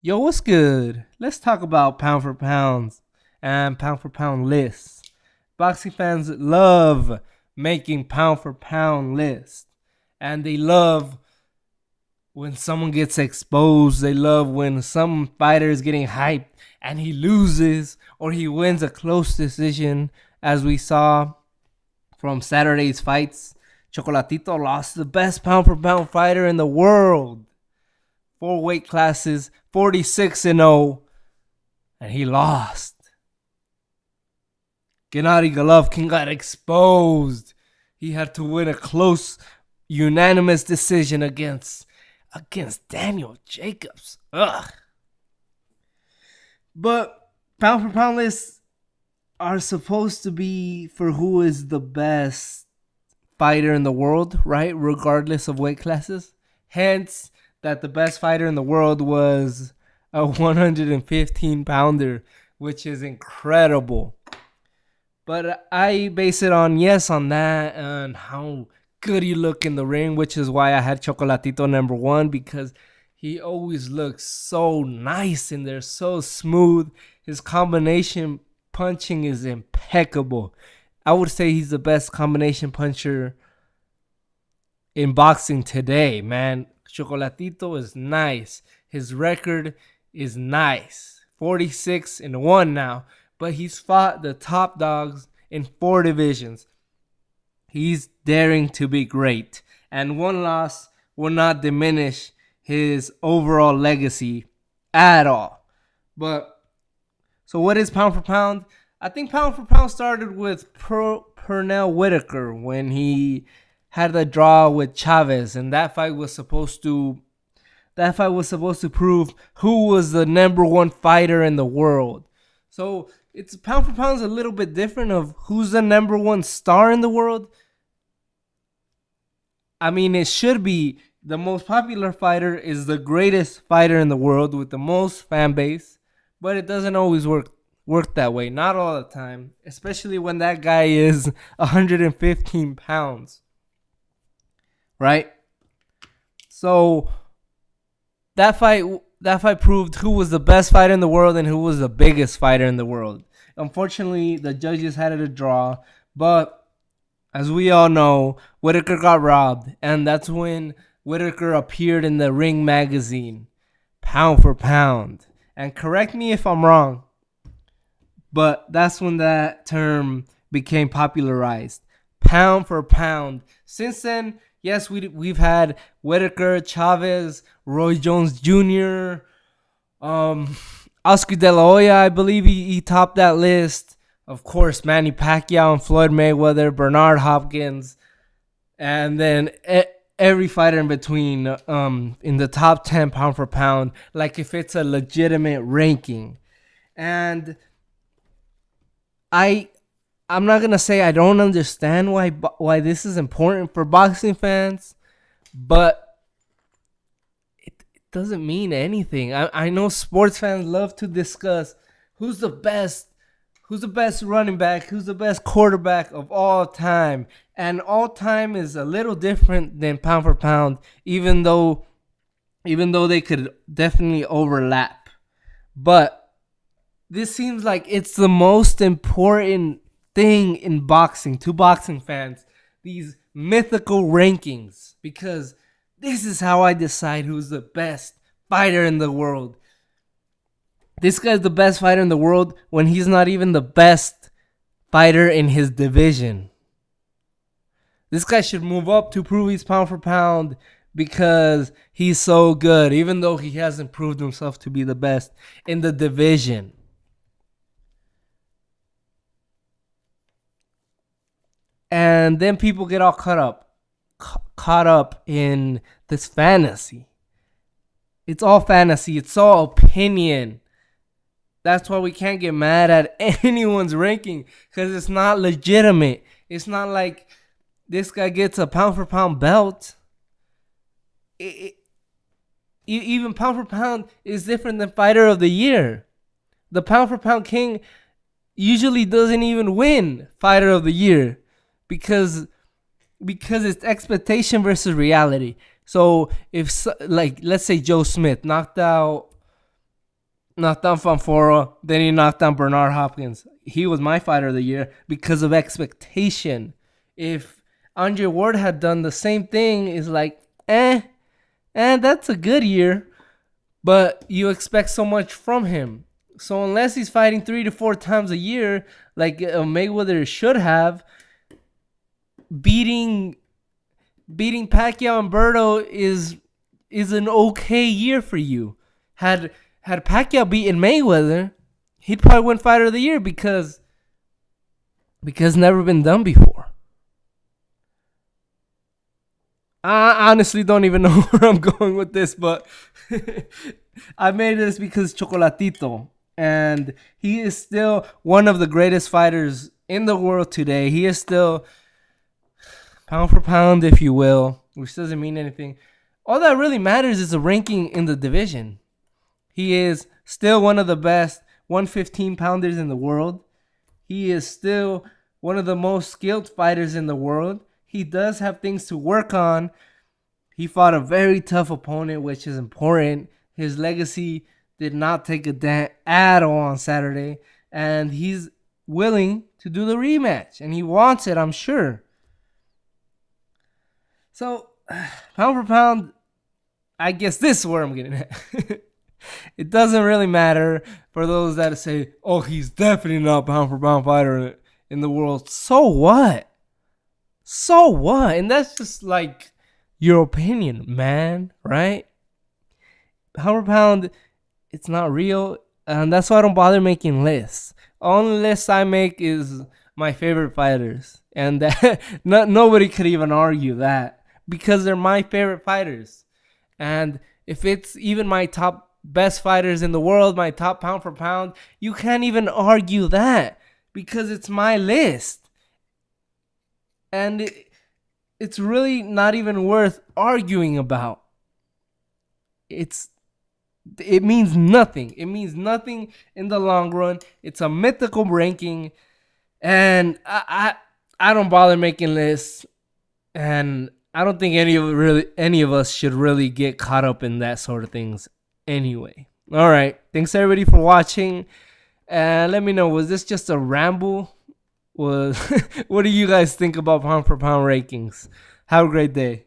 Yo, what's good? Let's talk about pound for pounds and pound for pound lists. Boxing fans love making pound for pound lists, and they love when someone gets exposed. They love when some fighter is getting hyped and he loses or he wins a close decision, as we saw from Saturday's fights. Chocolatito lost the best pound for pound fighter in the world. Four weight classes, 46-0, and he lost. Gennady Golovkin got exposed. He had to win a close, unanimous decision against Daniel Jacobs. Ugh. But pound for pound lists are supposed to be for who is the best fighter in the world, right? Regardless of weight classes. Hence, that the best fighter in the world was a 115 pounder, which is incredible. But I base it on that and how good he look in the ring, which is why I had Chocolatito number one, because he always looks so nice in there, so smooth. His combination punching is impeccable. I would say he's the best combination puncher in boxing today, man. Chocolatito is nice. His record is nice. 46-1 now. But he's fought the top dogs in 4 divisions. He's daring to be great. And one loss will not diminish his overall legacy at all. But, so what is pound for pound? I think pound for pound started with Pernell Whitaker when he had the draw with Chavez, and that fight was supposed to prove who was the number one fighter in the world. So it's pound for pound is a little bit different of who's the number one star in the world. I mean, it should be the most popular fighter is the greatest fighter in the world with the most fan base, but it doesn't always work that way. Not all the time, especially when that guy is 115 pounds. Right? So that fight proved who was the best fighter in the world and who was the biggest fighter in the world. Unfortunately, the judges had it a draw, but as we all know, Whitaker got robbed, and that's when Whitaker appeared in the Ring magazine, pound for pound. And correct me if I'm wrong, but that's when that term became popularized, pound for pound. Since then, yes, we've had Whitaker, Chavez, Roy Jones Jr., Oscar De La Hoya. I believe he topped that list. Of course, Manny Pacquiao and Floyd Mayweather, Bernard Hopkins, and then every fighter in between in the top 10 pound for pound, like if it's a legitimate ranking. And I'm not gonna say I don't understand why this is important for boxing fans, but it doesn't mean anything. I know sports fans love to discuss who's the best running back, who's the best quarterback of all time, and all time is a little different than pound for pound, even though they could definitely overlap. But this seems like it's the most important thing in boxing to boxing fans, these mythical rankings, because this is how I decide who's the best fighter in the world. This guy's the best fighter in the world when he's not even the best fighter in his division. This guy should move up to prove he's pound for pound because he's so good, even though he hasn't proved himself to be the best in the division. And then people get all caught up in this fantasy. It's all fantasy. It's all opinion. That's why we can't get mad at anyone's ranking, because it's not legitimate. It's not like this guy gets a pound for pound belt. Even pound for pound is different than fighter of the year. The pound for pound king usually doesn't even win fighter of the year, because it's expectation versus reality. So if, like, let's say Joe Smith knocked out knocked down Fanforo, then he knocked down Bernard Hopkins. He was my fighter of the year because of expectation. If Andre Ward had done the same thing, it's like, that's a good year, but you expect so much from him. So unless he's fighting 3 to 4 times a year, like Mayweather should have, beating Pacquiao and Berto is an okay year for you. Had Pacquiao beaten Mayweather, he'd probably win Fighter of the Year because it's never been done before. I honestly don't even know where I'm going with this, but I made this because Chocolatito, and he is still one of the greatest fighters in the world today. He is still pound for pound, if you will, which doesn't mean anything. All that really matters is the ranking in the division. He is still one of the best 115 pounders in the world. He is still one of the most skilled fighters in the world. He does have things to work on. He fought a very tough opponent, which is important. His legacy did not take a dent at all on Saturday. And he's willing to do the rematch. And he wants it, I'm sure. So, pound for pound, I guess this is where I'm getting at. It doesn't really matter for those that say, oh, he's definitely not pound for pound fighter in the world. So what? So what? And that's just like your opinion, man, right? Pound for pound, it's not real. And that's why I don't bother making lists. Only list I make is my favorite fighters. And that, nobody could even argue that because they're my favorite fighters. And if it's even my top best fighters in the world, my top pound for pound, you can't even argue that because it's my list. And it's really not even worth arguing about. It means nothing. It means nothing in the long run. It's a mythical ranking. And I don't bother making lists. And I don't think any of us should really get caught up in that sort of things anyway. All right. Thanks everybody for watching. And let me know, was this just a ramble? What do you guys think about pound for pound rankings? Have a great day.